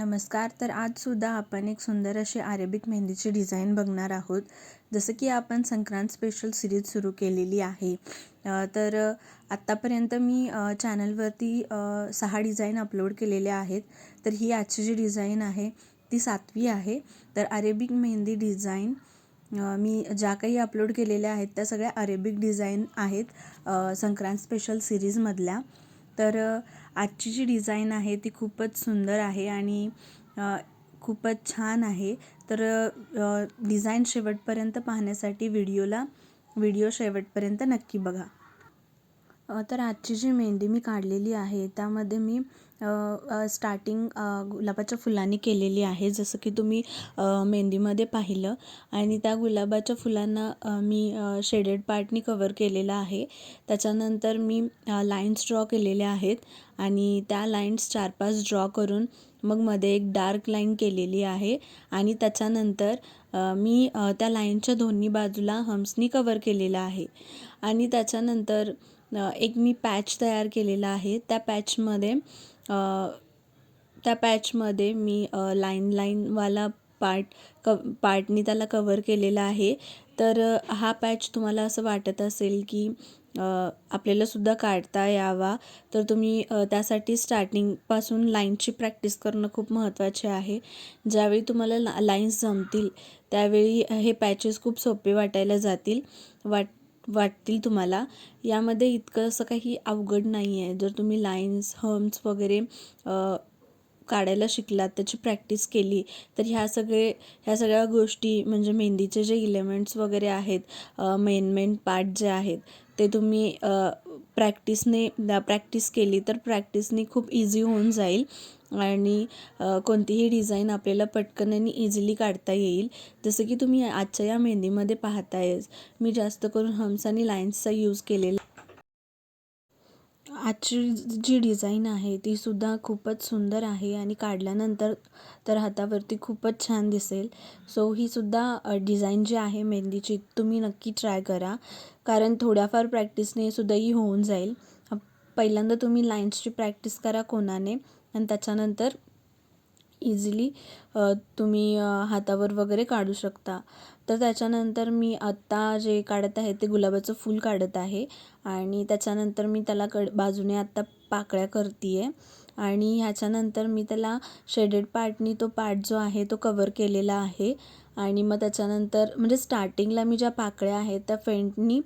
नमस्कार. तर आजसुद्धा आपण एक सुंदर अशी अरेबिक मेहंदीची डिझाईन बघणार आहोत. जसं की आपण संक्रांत स्पेशल सिरीज सुरू केलेली आहे. आत्तापर्यंत मी चॅनलवरती 6 डिझाईन अपलोड केलेल्या आहेत. तर ही आजची जी डिझाईन आहे ती 7वी आहे. तर अरेबिक मेहंदी डिझाईन मी ज्या काही अपलोड केलेल्या आहेत त्या सगळ्या अरेबिक डिझाईन आहेत, संक्रांत स्पेशल सिरीजमधल्या. आजची जी डिझाईन आहे ती खूपच सुंदर आहे आणि खूपच छान आहे. डिझाईन शेवटपर्यंत पाहण्यासाठी व्हिडिओ शेवटपर्यंत नक्की बघा. तर आजची जी मेहंदी मी काढलेली आहे त्यामध्ये मी स्टार्टिंग गुलाबाच्या फुलांनी केलेली आहे, जसं की तुम्ही मेहंदीमध्ये पाहिलं. आणि त्या गुलाबाच्या फुलांना मी शेडेड पार्टनी कवर केलेलं आहे. त्याच्यानंतर मी लाईन्स ड्रॉ केलेल्या आहेत आणि त्या लाईन्स 4-5 ड्रॉ करून मग मध्ये एक डार्क लाईन केलेली आहे. आणि त्याच्यानंतर मी त्या लाईनच्या दोन्ही बाजूला हम्सनी कवर केलेलं आहे. आणि त्याच्यानंतर एक मी पॅच तयार केलेला आहे. त्या पॅचमध्ये मी लाईनवाला पार्टनी त्याला कवर केलेला आहे. हा पॅच तुम्हाला असं वाटत असेल की आपल्याला सुद्धा काढता यावा, तर तुम्ही त्यासाठी स्टार्टिंगपासून लाईनची प्रॅक्टिस करणं खूप महत्त्वाचे आहे. ज्यावेळी तुम्हाला लाईन्स जमतील त्यावेळी हे पॅचेस खूप सोपे वाटतील तुम्हाला. यामध्ये इतकं असं काही अवघड नाही आहे. जर तुम्ही लाईन्स, हम्स वगैरे काढायला शिकलात, त्याची प्रॅक्टिस केली, तर ह्या सगळ्या गोष्टी म्हणजे मेहंदीचे जे इलेमेंट्स वगैरे आहेत, मेन पार्ट जे आहेत ते तुम्ही प्रॅक्टिस केली तर प्रॅक्टिसने खूप इझी होऊन जाईल आणि कोणतीही डिझाईन आपल्याला पटकन आणि इझिली काढता येईल. जसं की तुम्ही आजच्या या मेहंदीमध्ये पाहतायच, मी जास्त करून हम्स आणि लाईन्सचा यूज केलेला. आजची जी डिझाईन आहे ती सुद्धा खूपच सुंदर आहे आणि काढल्यानंतर तर हातावरती खूपच छान दिसेल. ही सुद्धा डिझाईन जी आहे मेहंदीची तुम्ही नक्की ट्राय करा, कारण थोड्याफार प्रॅक्टिसने सुद्धा ही होऊन जाईल. पहिल्यांदा तुम्ही लाईन्सची प्रॅक्टिस करा कोणाने आणि त्याच्यानंतर इझिली तुम्ही हातावर वगैरे काढू शकता. तर त्याच्यानंतर मी आत्ता जे काढत आहे ते गुलाबाचं फूल काढत आहे आणि त्याच्यानंतर मी त्याला बाजूने आत्ता पाकळ्या करते आहे आणि ह्याच्यानंतर मी त्याला शेडेड पार्टनी तो पार्ट जो आहे तो कवर केलेला आहे. आणि मग त्याच्यानंतर म्हणजे स्टार्टिंगला मी ज्या पाकळ्या आहेत त्या फेंटनी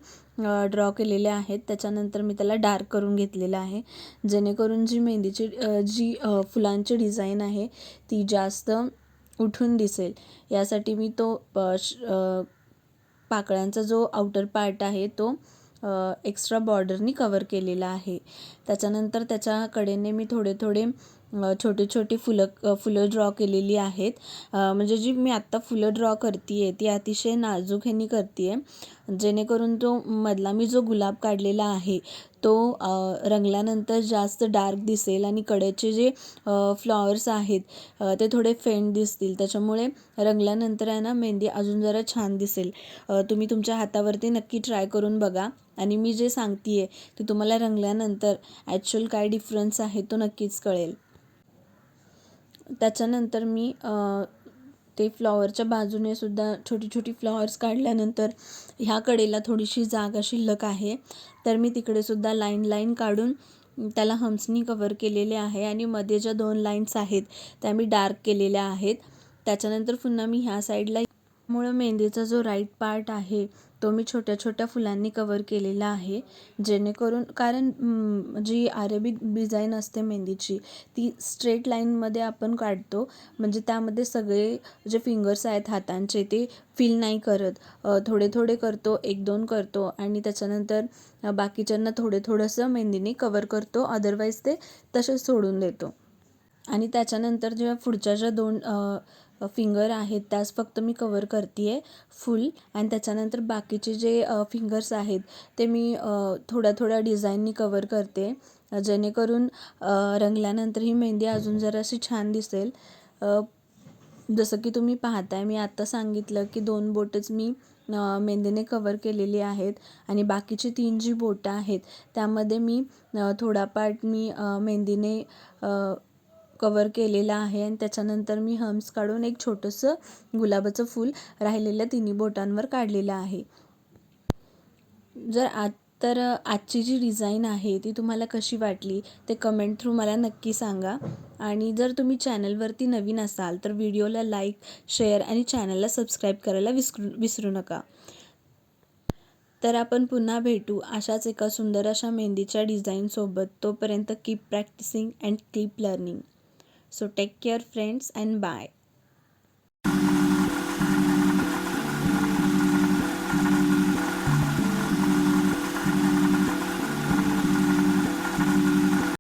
ड्रॉ केलेल्या आहेत. त्याच्यानंतर मी त्याला डार्क करून घेतलेलं आहे, जेणेकरून जी मेहंदीची फुलांची डिझाईन आहे ती जास्त उठून दिसेल. यासाठी मी तो पाकळ्यांचा जो आउटर पार्ट आहे तो एक्स्ट्रा बॉर्डरनी कवर केलेला आहे. त्याच्यानंतर त्याच्या कडेने मी थोडे छोटी फुलं ड्रॉ केलेली आहेत. म्हणजे जी मी आत्ता फुलं ड्रॉ करते आहे ती अतिशय नाजूक ह्यानी करते आहे, जेणेकरून तो मधला मी जो गुलाब काढलेला आहे तो रंगल्यानंतर जास्त डार्क दिसेल आणि कडेचे जे फ्लॉवर्स आहेत ते थोडे फेंट दिसतील. त्याच्यामुळे रंगल्यानंतर आहे ना मेहंदी अजून जरा छान दिसेल. तुम्ही तुमच्या हातावरती नक्की ट्राय करून बघा आणि मी जे सांगते आहे ते तुम्हाला रंगल्यानंतर ॲक्च्युअल काय डिफरन्स आहे तो नक्कीच कळेल. त्याच्यानंतर मी ते फ्लॉवरच्या बाजूने सुद्धा छोटी फ्लॉवर्स काढल्यानंतर ह्या कडेला थोडीशी जागा शिल्लक आहे, तर मी तिकडे सुद्धा लाईन काढून त्याला हम्सनी कवर केलेले आहे आणि मध्ये ज्या 2 लाईन्स आहेत त्या मी डार्क केलेल्या आहेत. त्याच्यानंतर पुन्हा मी ह्या साईडला मेहंदीचा जो राईट पार्ट आहे तो मी छोट्या फुलांनी कवर केलेला आहे, जेणेकरून कारण जी अरेबिक डिझाईन असते मेहंदीची ती स्ट्रेट लाईनमध्ये आपण काढतो, म्हणजे त्यामध्ये सगळे जे फिंगर्स आहेत हातांचे ते फील नाही करत. थोडे करतो, 1-2 करतो आणि त्याच्यानंतर बाकीच्यांना थोडंसं मेहंदीने कवर करतो, अदरवाईज ते तसेच सोडून देतो. आणि त्याच्यानंतर जेव्हा पुढच्या ज्या 2 फिंगर आहेत त्यास फक्त मी कवर करते आहे फुल आणि त्याच्यानंतर बाकीचे जे फिंगर्स आहेत ते मी थोड्या डिझाईननी कवर करते, जेणेकरून रंगल्यानंतर ही मेहंदी अजून जराशी छान दिसेल. जसं की तुम्ही पाहताय मी आत्ता सांगितलं की 2 बोटच मी मेहंदीने कवर केलेली आहेत आणि बाकीची 3 जी बोटं आहेत त्यामध्ये मी थोडा पार्ट मी मेहंदीने कवर केलेलं आहे आणि त्याच्यानंतर मी हम्स काढून एक छोटंसं गुलाबाचं फूल राहिलेल्या तिन्ही बोटांवर काढलेलं आहे. तर आजची जी डिझाईन आहे ती तुम्हाला कशी वाटली ते कमेंट थ्रू मला नक्की सांगा. आणि जर तुम्ही चॅनलवरती नवीन असाल तर व्हिडिओला लाईक, शेअर आणि चॅनलला सबस्क्राईब करायला विसरू नका. तर आपण पुन्हा भेटू अशाच एका सुंदर अशा मेहंदीच्या डिझाईनसोबत. तोपर्यंत keep practising and keep learning. So take care friends and bye.